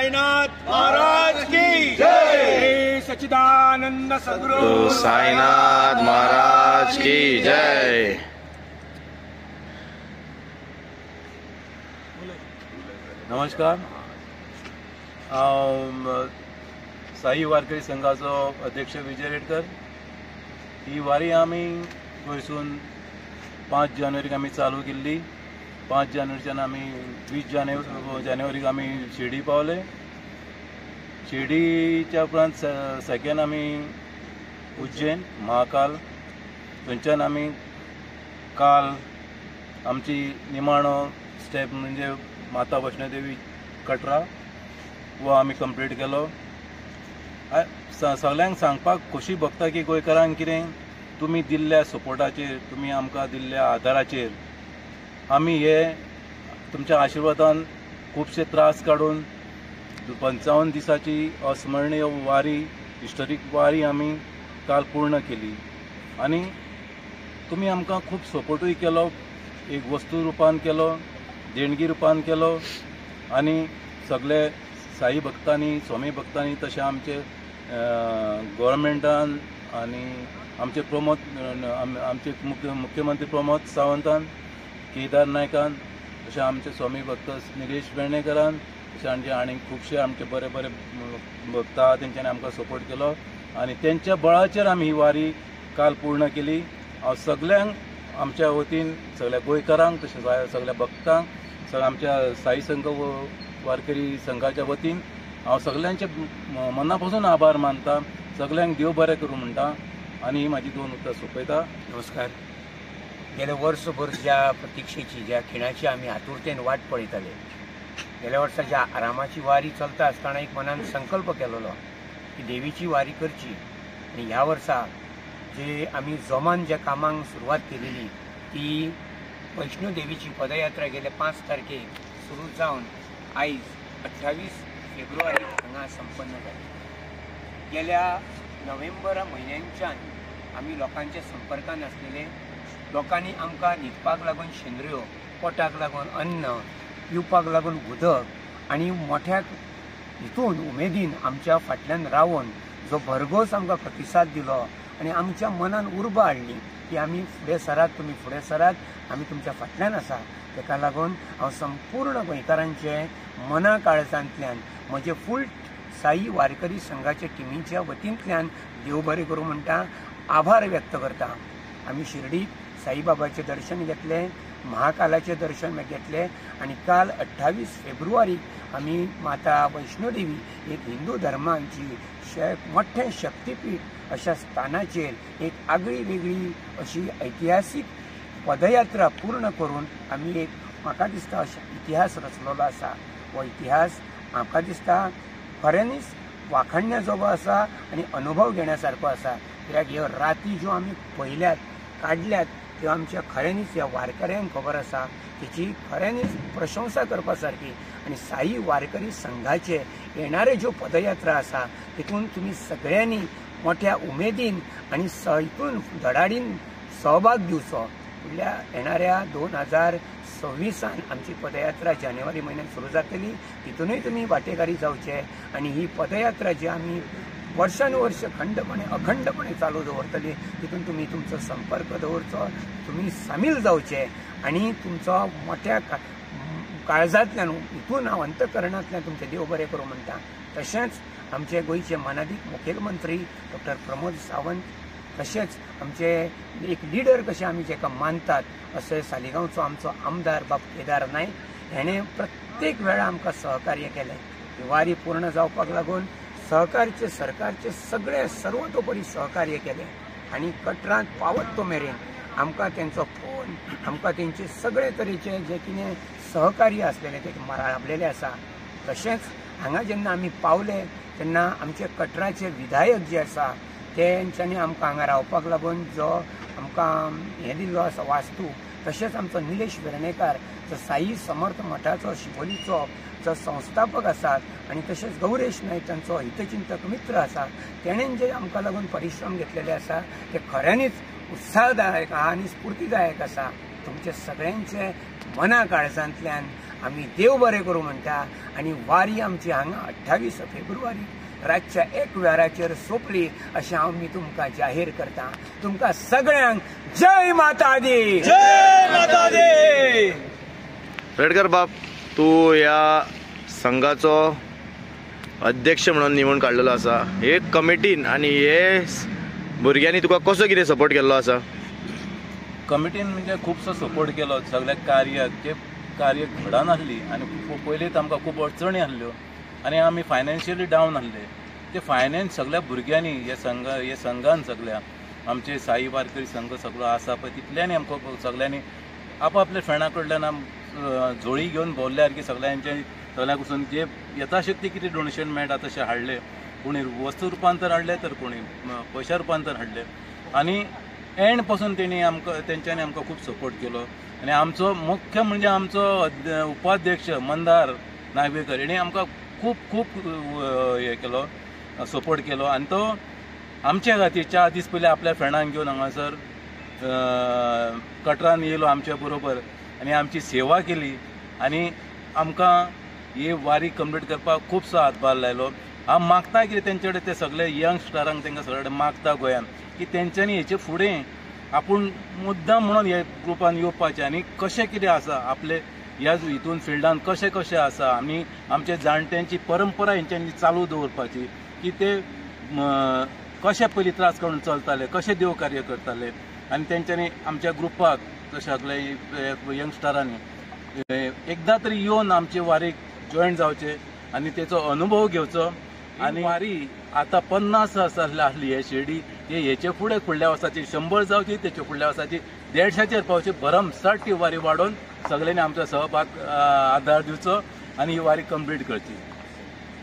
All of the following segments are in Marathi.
साईनाथ महाराज की जय। सच्चिदानंद सद्गुरु साईनाथ महाराज की जय। नमस्कार, हांव साई वारकरी संघाचो अध्यक्ष विजय रेडकर। ही वारी आमी गोंयसून 5 जानेवारीक आमी चालू केल्ली। 5 जानेवारीच्यान आमी 20 जानेवारीक आमी शिर्डी पावले। शिर्डीच्या उपरांत सेकेंड आमी उज्जैन महाकाल, थंयच्यान आमी काल आमची निमाणो स्टेप म्हणजे माता वैष्णोदेवी कटरा वो आमी कंप्लीट केलो। सगळ्यांक सांगपाक खोशी भोगता की गोंयकारांक कितें तुमी दिल्ल्या सपोर्टाचेर, तुमी आमकां दिल्ल्या आदाराचेर आमी हे तुमच्या आशिर्वादान खुबशे त्रास काडून 55 दिसाची अस्मरणीय वारी, हिस्टोरीक वारी आमी काल पूर्ण केली। आनी तुमी आमकां खूब सपोर्टूय केलो, एक वस्तू रुपान केलो, देणगी रुपान केलो। आनी सगळे साई भक्तांनी, स्वामी भक्तांनी, तशें आमचे गव्हर्मेंटान आनी आमचे आमचे मुख्यमंत्री प्रमोद सावंतान, केदार नायकान, तशें आमचे स्वामी भक्त निलेश वेर्णेकरान, तशें आनी खुबशे आमचे बरे बरे भक्त आहा तेंच्यांनी आमकां सपोर्ट केलो। आनी तेंच्या बळाचेर आमी ही वारी काल पूर्ण केली। हांव सगळ्यांक आमच्या वतीन, सगळ्या गोंयकारांक, तशें सगळ्या भक्तांक, सगळ्या आमच्या साई संघ वारकरी संघाच्या वतीन हांव सगळ्यांचे मनापासून आभार मानता। सगळ्यांक देव बरें करूं म्हणटा आनी ही म्हाजी 2 उतरां सोंपयता। नमस्कार। गेल्या वर्सभर ज्या प्रतीक्षेची, ज्या खिणाची आमी आतुरतेन वाट पळयताले, गेल्या वर्सा ज्या आरामाची वारी चलता आसतना एक मनान संकल्प केलेलो की देवीची वारी करची। आनी ह्या वर्सा जे आमी जोमान ज्या कामांक सुरवात केलेली ती वैष्णोदेवीची पदयात्रा गेल्या 5 तारखेक सुरू जावन आयज 28 फेब्रुवारी हांगा संपन्न जाली। गेल्या नोव्हेंबर म्हयन्यांच्यान आमी लोकांच्या संपर्कान आसलेले, लोकांनी आमकां न्हिदपाक लागून शेंद्र्यो, पोटाक लागून अन्न, पिवपाक लागून उदक आनी मोठ्या हितून उमेदीन आमच्या फाटल्यान रावन जो भरघोस आमकां प्रतिसाद दिलो आनी आमच्या मनान उर्बा हाडली की आमी फुडें सरात, तुमी फुडें सरात, आमी तुमच्या फाटल्यान आसा। ताका लागून हांव संपूर्ण गोंयकारांचे मना काळजांतल्यान म्हजे फूल साई वारकरी संघाच्या टिमीच्या वतींतल्यान देव बरें करूं म्हणटा, आभार व्यक्त करता। आमी शिर्डीत साईबाबाचें दर्शन घेतलें, महाकालाचें दर्शन घेतलें आनी काल 28 फेब्रुवारीक आमी माता वैष्णोदेवी, एक हिंदू धर्माची मोठ्ठें शक्तीपीठ अशा स्थानाचेर एक आगळी वेगळी अशी ऐतिहासीक पदयात्रा पूर्ण करून आमी एक, म्हाका दिसता अशें इतिहास रचलेलो आसा। हो इतिहास म्हाका दिसता खऱ्यांनीच वाखाणण्याजोगो आसा आनी अनुभव घेण्यासारको आसा। कित्याक ह्यो राती ज्यो आमी पळयल्यात, काडल्यात, त्यो आमच्या खऱ्यांनीच ह्या वारकऱ्यांक खबर आसा, तेची खऱ्यांनीच प्रशंसा करपा सारकी। आनी साई वारकरी संघाचे येणारे ज्यो पदयात्रा आसा तितून तुमी सगळ्यांनी मोठ्या उमेदीन आनी हितून धडाडीन सहभाग दिवचो। फुडल्या येणाऱ्या 2026 आमची पदयात्रा जानेवारी म्हयन्यात सुरू जातली, तितूनय तुमी वांटेकारी जावचे आनी ही पदयात्रा जी आमी वर्षानुवर्ष अखंडपणे चालू दवरतली तितून तुमी तुमचो संपर्क दवरचो, तुमी सामील जावचे आनी तुमचो मोठ्या काळजांतल्यान, हितून हांव अंतकरणांतल्यान तुमचे देव बरें करूं म्हणटा। तशेंच आमचे गोंयचे मानाधीक मुखेलमंत्री डॉ. प्रमोद सावंत, तशेंच आमचे एक लिडर कशें आमी जेका मानतात अशें सालिगांवचो आमचो आमदार बाब केदार नायक, हेणें प्रत्येक वेळा आमकां सहकार्य केलें। ही वारी पूर्ण जावपाक लागून सरकारचे सगळे सर्वतोपरी सहकार्य केलें आनी कटरांत पावत तो मेरेन आमकां तेंचो फोन, आमकां तेंचे सगळे तरेचे जे कितें सहकार्य आसलेलें ते लाभलेलें आसा। तशेंच हांगा जेन्ना आमी पावले तेन्ना आमचे कटराचे विधायक जे आसा तेंच्यांनी आमकां हांगा रावपाक लागून जो आमकां हें दिल्लो आसा वास्तू, तशेंच आमचो निलेश वेर्णेकार जो साई समर्थ मठाचो शिवोलीचो जो संस्थापक आसात आनी तशेंच गौरेश नायक तांचो हितचिंतक मित्र आसा, तेणेन जे आमकां लागून परिश्रम घेतलेले आसा ते खऱ्यांनीच उत्साहदायक आनी स्फूर्तीदायक आसा। तुमचे सगळ्यांचे मना काळजांतल्यान आमी देव बरें करूं म्हणटा आनी वारी आमची हांगा 28 फेब्रुवारी रातच्या 1 वराचेर सोंपली अशें हांव मी तुमकां जाहीर करता. तुमकां सगळ्यांक जय माता दी. जय माता दी. रेडकर बाब, तू या संघाचो अध्यक्ष म्हणून निवडून काडलेलो आसा. हे कमिटीन आनी हे भुरग्यांनी तुका कसो कितें सपोर्ट केल्लो आसा? कमिटीन म्हणजे खूबसो सपोर्ट केलो सगळ्या कार्याक. जे कार्य घडनासली आनी पयलींच आमकां खूब अडचणी आसल्यो आनी आमी फायनान्शियली डावन आसले. ते फायनान्स सगळ्या भुरग्यांनी हे संघान सगळ्या आमचे साई वारकरी संघ सगळो आसा पळय तितल्यांनी आमकां सगळ्यांनी आपआपल्या फ्रेंडा कडल्यान झोळी घेवन भोवल्यार की सगळ्यांचे सगळ्यांक वचून जे यथाशक्ती कितें डोनेशन मेळटा तशें हाडले. कोणी वस्तू रुपांतर हाडले तर कोणी पयशा रुपांतर हाडले आनी एंड पासून तेंच्यांनी आमकां खूब सपोर्ट केलो. आनी आमचो मुख्य म्हणजे आमचो उपाध्यक्ष मंदार नागवेकर हेणी आमकां खूब खूब हे केलो, सपोर्ट केलो. आनी तो आमच्या खातीर 4 दीस पयलीं आपल्या फ्रेंडांक घेवन हांगासर कटरान येयलो आमच्या बरोबर आनी आमची सेवा केली आनी आमकां ही वारी कंप्लीट करपाक खुबसो हातभार लायलो. हांव मागता की तेंचे कडेन ते सगळे यंगस्टरांक तांकां सगळे कडेन मागता गोंयान की तेंच्यांनी हेचे फुडें आपूण मुद्दाम म्हणून हे ग्रुपान येवपाचें आनी कशें कितें आसा आपले ह्या हितून फिल्डान कशें कशें आसा आनी आमच्या जाणट्यांची परंपरा हेंच्यांनी चालू दवरपाची की ते कशें पयलीं त्रास करून चलताले, कशें देव कार्य करताले आनी तेंच्यांनी आमच्या ग्रुपाक सगळ्या यंगस्टरांनी एकदां तरी येवन आमचे वारीक जॉयन जावचे आनी तेचो अनुभव घेवचो. आनी वारी आतां 50 आसली हे शिर्डी, हेचे फुडल्या वर्साची 100 जावची, तेचे फुडल्या वर्साची 150 पावची. भरमसाट ती वारी वाडोवन सगळ्यांनी आमचो सहभाग आदार दिवचो आनी ही वारी कंप्लीट करची.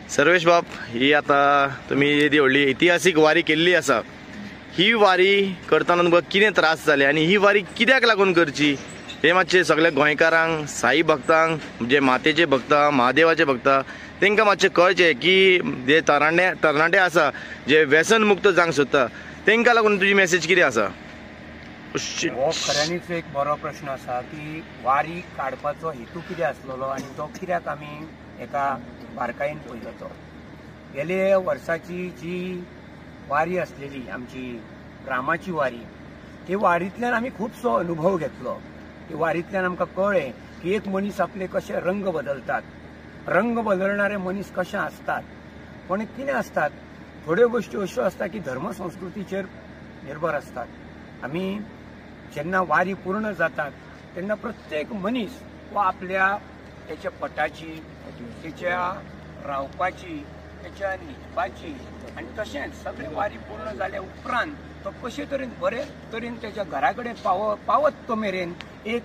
सर्वेश बाब, ही आता तुम्ही येदी व्हडली इतिहासीक वारी केल्ली आसा. ही वारी करतना तुमकां कितें त्रास जाले आनी ही वारी कित्याक लागून करची हे मातशे सगळ्या गोंयकारांक, साई भक्तांक, जे मातेचे भक्त, महादेवाचे भक्त तांकां मातशें कळचें की जे तरणाटे आसा जे व्यसन मुक्त जावंक सोदता तांकां लागून तुजी मेसेज कितें आसा? हो खऱ्यांनीच एक बरो प्रश्न आसा की वारी काडपाचो हेतू कितें आसलेलो आनी तो कित्याक आमी एका बारकायेन पळयलो. तो गेले वर्साची जी वारी आसलेली आमची रामाची वारी, ते वारींतल्यान आमी खुबसो अनुभव घेतलो. ते वारींतल्यान आमकां कळ्ळें की एक मनीस आपले कशे रंग बदलतात, रंग बदलणारे मनीस कशे आसतात. पण कितें आसतात, थोड्यो गोश्टी अश्यो आसता की धर्म संस्कृतीचेर निर्भर आसतात. आमी जेन्ना वारी पूर्ण जातात तेन्ना प्रत्येक मनीस वा आपल्या त्याच्या पटाची, त्याच्या रावपाची, त्याच्या न्हिदपाची आनी तशेंच सगळे वारी पूर्ण जाल्या उपरांत तो कशे तरेन बरे तरेन त्याच्या घरा कडेन पावत तो मेरेन एक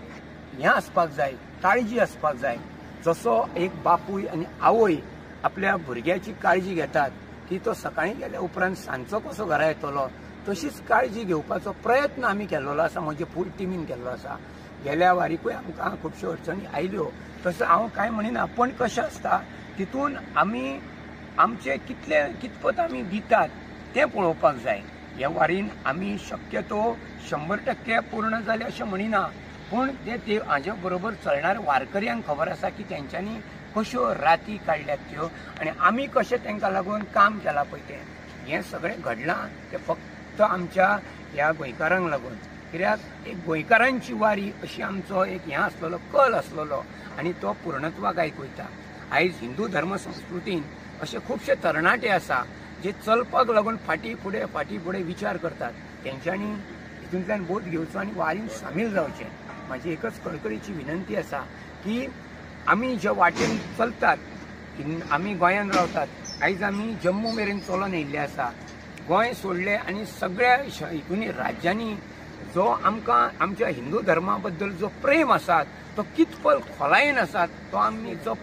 हें आसपाक जाय, काळजी आसपाक जाय. जसो एक बापूय आनी आवय आपल्या भुरग्याची काळजी घेतात की तो सकाळी गेल्या उपरांत सांजचो कसो घरा येतलो, तशीच काळजी घेवपाचो प्रयत्न आमी केल्लो आसा. म्हजे फूल टिमीन केल्लो आसा. गेल्या वारीकूय आमकां खुबश्यो अडचणी आयल्यो. तसो हांव कांय म्हणिना, पण कशें आसता तितून आमी आमचे कितपत आमी दितात तें पळोवपाक जाय. ह्या वारीन आमी शक्यतो 100% पूर्ण जाले अशें म्हणिना, पूण ते हाज्या बरोबर चलणाऱ्या वारकऱ्यांक खबर आसा की तेंच्यांनी कश्यो राती काडल्यात त्यो आनी आमी कशें तांकां लागून काम केलां पळय तें हें सगळें घडलां तें फक्त आमच्या ह्या गोंयकारांक लागून. कित्याक एक गोंयकारांची वारी अशी आमचो एक हें आसलेलो, कल आसलेलो आनी तो पूर्णत्वाक वयता. आयज हिंदू धर्म संस्कृतीन अशे खुबशे तरणाटे आसा जे चलपाक लागून फाटी फुडें विचार करतात. तेंच्यांनी हितूंतल्यान बोध घेवचो आनी वारीन सामील जावचें. म्हाजी एकच कळकळीची विनंती आसा की आमी ज्या वाटेन चलतात, आमी गोंयान रावतात, आयज आमी जम्मू मेरेन चलोन येयल्ले आसा. गोंय सोडलें आनी सगळ्या हितूनी राज्यांनी जो आमकां आमच्या हिंदू धर्मा बद्दल जो प्रेम आसा तो कितपत खोलायेन आसा तो आमी जो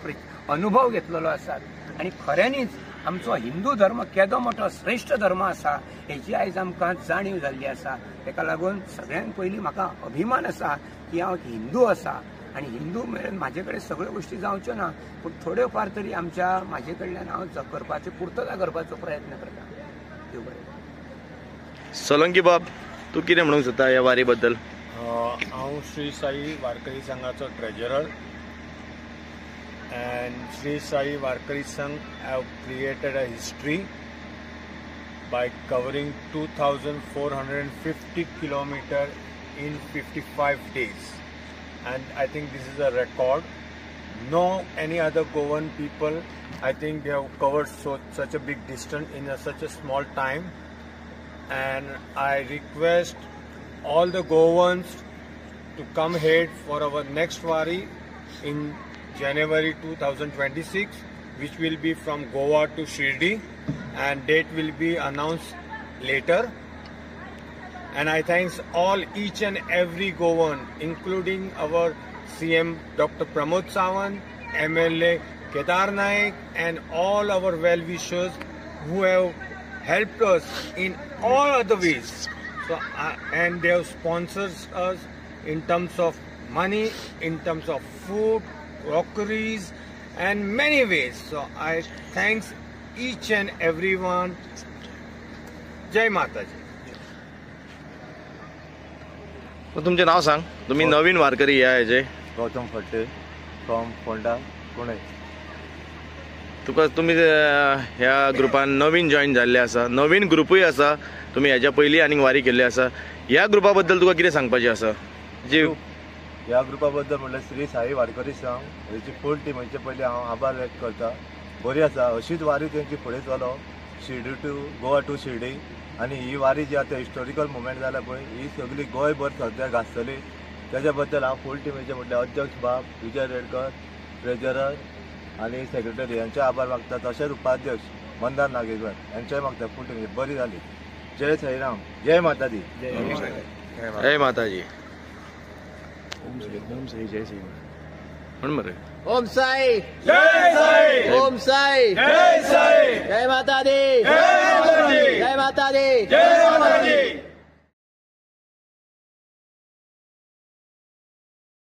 अनुभव घेतलेलो आसा. आनी खऱ्यांनीच आमचो हिंदू धर्म केदो मोठो श्रेष्ठ धर्म आसा हेची आयज आमकां जाणीव जाल्ली आसा. तेका लागून सगळ्यांत पयलीं म्हाका अभिमान आसा की हांव हिंदू आसा आनी हिंदू मेरेन म्हाजे कडेन सगळ्यो गोश्टी जावच्यो ना, पूण थोड्यो फार तरी म्हाजे कडल्यान हांव करपाचो पुर्तता करपाचो प्रयत्न करता. देव बरें. सोलंकी बाब, तू कितें म्हणूंक सोदता ह्या वारी बद्दल? हांव श्री साई वारकरी संघाचो treasurer. and Sri Sai Varkari Sangh have created a history by covering 2,450 kilometers in 55 days, and I think this is a record. No any other Goan people, I think they have covered such a big distance in such a small time, and I request all the Goans to come ahead for our next Wari in January 2026, which will be from Goa to Shirdi, and date will be announced later. And I thank all each and every Goan, including our CM Dr. Pramod Sawant, MLA Kedar Naik, and all our well-wishers who have helped us in all other ways. So, and they have sponsored us in terms of money, in terms of food, crockeries, and many ways. So I thanks each and everyone. Jai Mataji. तुमचे नाव सांग. तुम्ही नवीन वारकरी या हेजे. गौतम फट्टे फ्रॉम फोंडा पुणे. तुम्ही ह्या ग्रुपान नवीन जॉईन जाल्ले आसा, नवीन ग्रुपूय आसा, तुम्ही ह्याच्या पयलीं आनीक वारी केल्ली आसा. ह्या ग्रुपा बद्दल तुका कितें सांगपाचें आसा? जी ह्या ग्रुपा बद्दल म्हणल्यार श्री साई वारकरी संघ हेची फूल टिमीचे पयलीं हांव आभार व्यक्त करता. बरी आसा, अशीच वारी तेंची फुडें चलो शिर्डी टू गोवा टू शिर्डी. आनी ही वारी जी आतां हिस्टोरिकल मुवमेंट जाला पळय, ही सगळी गोंयभर सद्या गाजतली. तेज्या बद्दल हांव फूल टिमीचे म्हटल्यार अध्यक्ष बाब, विजय रेडकर, ट्रेजरर आनी सेक्रेटरी यांचे आभार मागता. तशेंच उपाध्यक्ष मंदार नागेश्वर यांचेय मागता. फूल टिमी बरी जाली. जय साईराम, जय माताजी. जय माताजी. ओम साई जय साई म्हण मरे. ओम साई जय साई, ओम साई जय साई, जय माता दी, जय माता दी, जय माता दी. जय